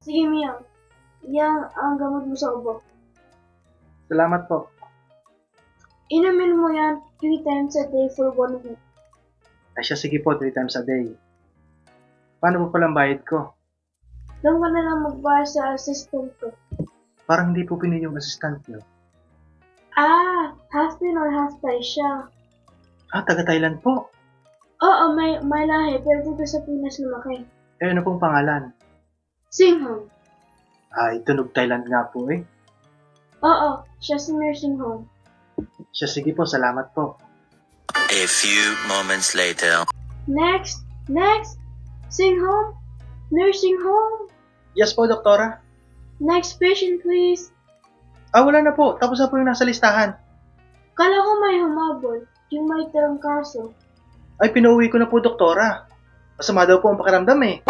Sige, Mia. Yan ang gamot mo sa ubo. Salamat po. Inumin mo yan 3 times a day for 1 week. Ay siya, sige po, 3 times a day. Paano po palang bayad ko? Doon ka na lang magbayad sa assistant ko. Parang hindi po pinili yung assistant niyo. Half Pinoy, half Thai siya. Taga Thailand po. Oo, may lahi, pero dito sa Pinas lumaki. Ano pong pangalan? Singhong. Tunog Thailand nga po eh. Oo, siya sa nursing home. Siya, sige po, salamat po. A few moments later. Next! Singhong! Nursing home! Yes po, doktora. Next patient, please. Wala na po. Tapos na po yung nasa listahan. Kala ko may humabol, yung may tarangkaso. Ay, pinauwi ko na po, doktora. Masama daw po ang pakiramdam eh.